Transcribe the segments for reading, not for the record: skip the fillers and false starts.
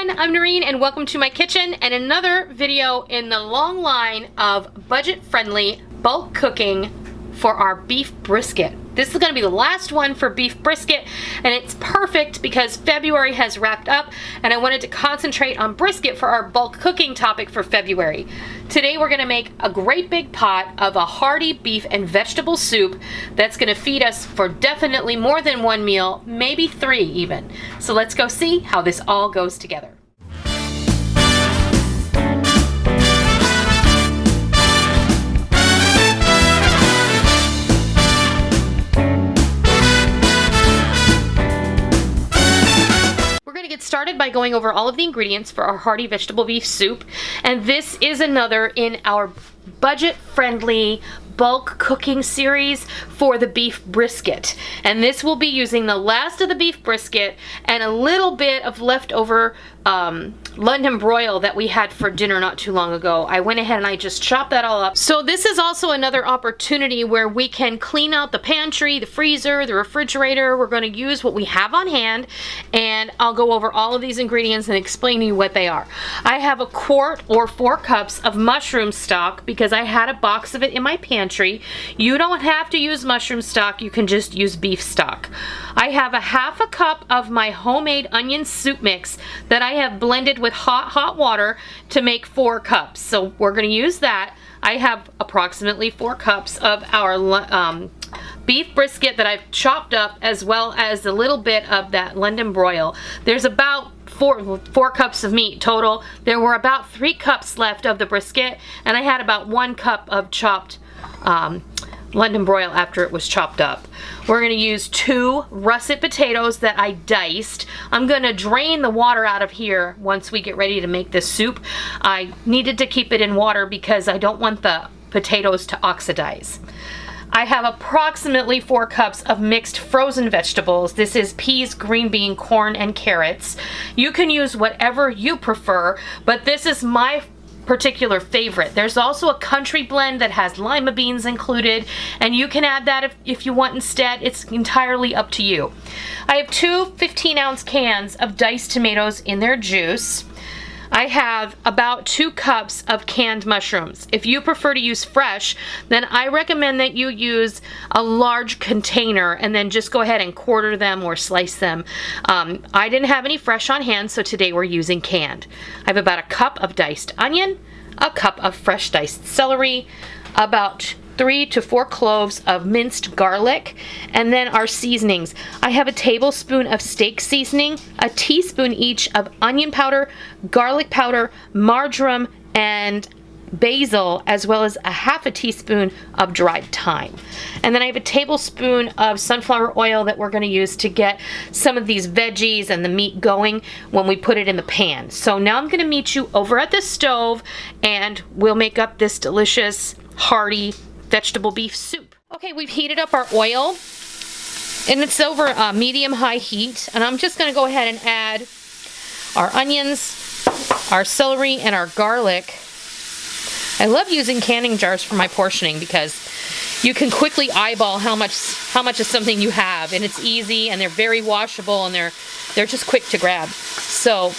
everyone, I'm Noreen and welcome to my kitchen and another video in the long line of budget-friendly bulk cooking for our beef brisket. This is going to be the last one for beef brisket, and it's perfect because February has wrapped up and I wanted to concentrate on brisket for our bulk cooking topic for February. Today we're going to make a great big pot of a hearty beef and vegetable soup that's going to feed us for definitely more than one meal, maybe 3 even. So let's go see how this all goes together. Get started by going over all of the ingredients for our hearty vegetable beef soup, and this is another in our budget-friendly bulk cooking series for the beef brisket, and this will be using the last of the beef brisket and a little bit of leftover London broil that we had for dinner not too long ago. I went ahead and I just chopped that all up. So this is also another opportunity where we can clean out the pantry, the freezer, the refrigerator. We're going to use what we have on hand, and I'll go over all of these ingredients and explain to you what they are. I have a quart or 4 cups of mushroom stock because I had a box of it in my pantry. You don't have to use mushroom stock, you can just use beef stock. I have a 1/2 cup of my homemade onion soup mix that I have blended with hot water to make 4 cups. So we're going to use that. I have approximately 4 cups of our beef brisket that I've chopped up, as well as a little bit of that London broil. There's about 4 cups of meat total. There were about 3 cups left of the brisket, and I had about 1 cup of chopped London broil after it was chopped up. We're going to use 2 russet potatoes that I diced. I'm going to drain the water out of here once we get ready to make this soup. I needed to keep it in water because I don't want the potatoes to oxidize. I have approximately 4 cups of mixed frozen vegetables. This is peas, green bean, corn, and carrots. You can use whatever you prefer, but this is my particular favorite. There's also a country blend that has lima beans included, and you can add that if you want instead. It's entirely up to you. I have 2 15-ounce cans of diced tomatoes in their juice. I have about 2 cups of canned mushrooms. If you prefer to use fresh, then I recommend that you use a large container and then just go ahead and quarter them or slice them. I didn't have any fresh on hand, so today we're using canned. I have about 1 cup of diced onion, 1 cup of fresh diced celery, about 3 to 4 cloves of minced garlic, and then our seasonings. I have a tablespoon of steak seasoning, a teaspoon each of onion powder, garlic powder, marjoram, and basil, as well as a 1/2 teaspoon of dried thyme. And then I have a tablespoon of sunflower oil that we're going to use to get some of these veggies and the meat going when we put it in the pan. So now I'm going to meet you over at the stove and we'll make up this delicious, hearty vegetable beef soup. Okay, we've heated up our oil and it's over medium-high heat, and I'm just going to go ahead and add our onions, our celery, and our garlic. I love using canning jars for my portioning because you can quickly eyeball how much of something you have, and it's easy, and they're very washable, and they're just quick to grab. So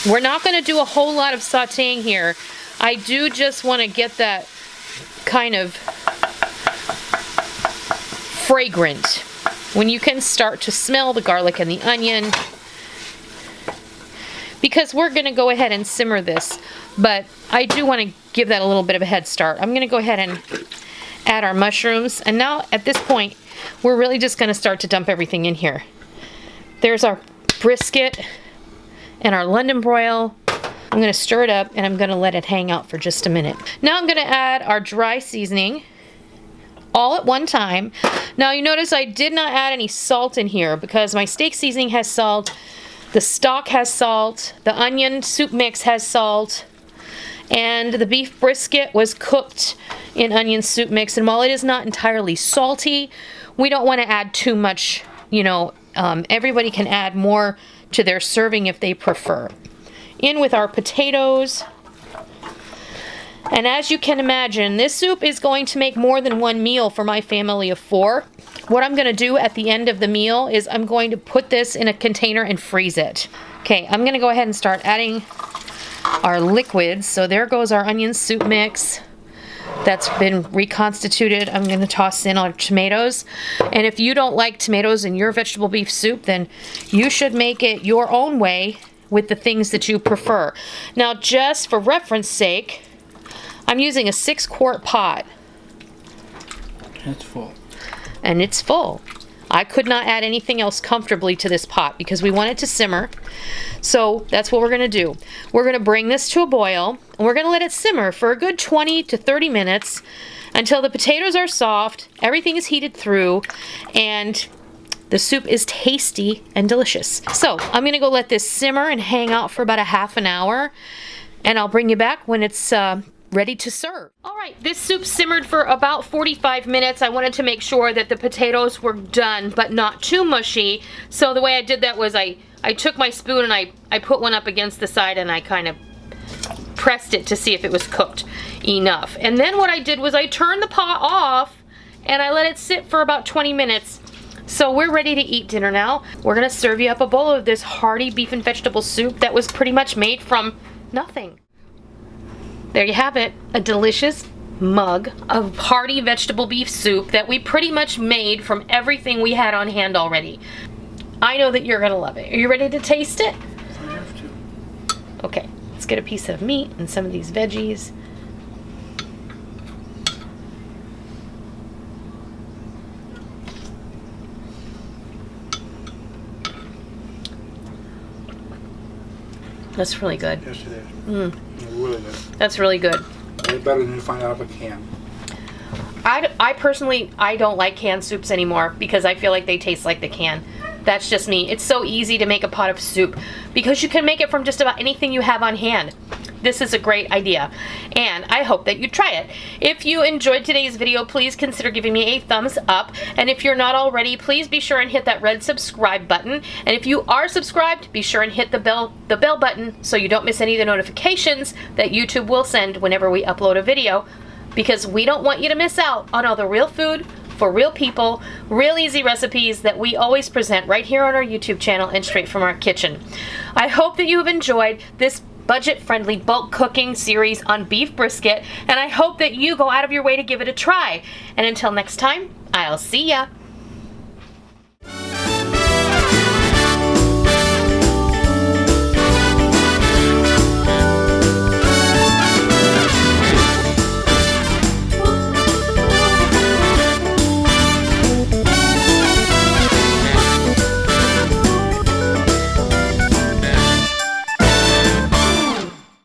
we're not going to do a whole lot of sauteing here. I do just want to get that kind of fragrant when you can start to smell the garlic and the onion, because we're going to go ahead and simmer this, but I do want to give that a little bit of a head start. I'm going to go ahead and add our mushrooms, and now at this point we're really just going to start to dump everything in here. There's our brisket and our London broil. I'm going to stir it up and I'm going to let it hang out for just a minute. Now I'm going to add our dry seasoning all at one time. Now you notice I did not add any salt in here because my steak seasoning has salt, the stock has salt, the onion soup mix has salt, and the beef brisket was cooked in onion soup mix. And while it is not entirely salty, we don't want to add too much. You know, everybody can add more to their serving if they prefer. In with our potatoes. And as you can imagine, this soup is going to make more than one meal for my family of 4. What I'm going to do at the end of the meal is I'm going to put this in a container and freeze it. Okay, I'm going to go ahead and start adding our liquids. So there goes our onion soup mix that's been reconstituted. I'm going to toss in our tomatoes. And if you don't like tomatoes in your vegetable beef soup, then you should make it your own way with the things that you prefer. Now, just for reference sake, I'm using a 6-quart pot. It's full. And it's full. I could not add anything else comfortably to this pot because we want it to simmer. So that's what we're going to do. We're going to bring this to a boil, and we're going to let it simmer for a good 20 to 30 minutes until the potatoes are soft, everything is heated through, and the soup is tasty and delicious. So I'm going to go let this simmer and hang out for about a half an hour, and I'll bring you back when it's ready to serve. All right, this soup simmered for about 45 minutes. I wanted to make sure that the potatoes were done, but not too mushy. So the way I did that was I took my spoon and I put one up against the side and I kind of pressed it to see if it was cooked enough. And then what I did was I turned the pot off and I let it sit for about 20 minutes. So we're ready to eat dinner now. We're gonna serve you up a bowl of this hearty beef and vegetable soup that was pretty much made from nothing. There you have it, a delicious mug of hearty vegetable beef soup that we pretty much made from everything we had on hand already. I know that you're gonna love it. Are you ready to taste it? I have to. Okay, let's get a piece of meat and some of these veggies. That's really good. Yes, it is. Mm. Really good. That's really good. Way better than you find out of a can. I personally, I don't like canned soups anymore because I feel like they taste like the can. That's just me. It's so easy to make a pot of soup because you can make it from just about anything you have on hand. This is a great idea, and I hope that you try it. If you enjoyed today's video, please consider giving me a thumbs up, and if you're not already, please be sure and hit that red subscribe button, and if you are subscribed, be sure and hit the bell button so you don't miss any of the notifications that YouTube will send whenever we upload a video, because we don't want you to miss out on all the real food for real people, real easy recipes that we always present right here on our YouTube channel and straight from our kitchen. I hope that you have enjoyed this budget-friendly bulk cooking series on beef brisket, and I hope that you go out of your way to give it a try. And until next time, I'll see ya.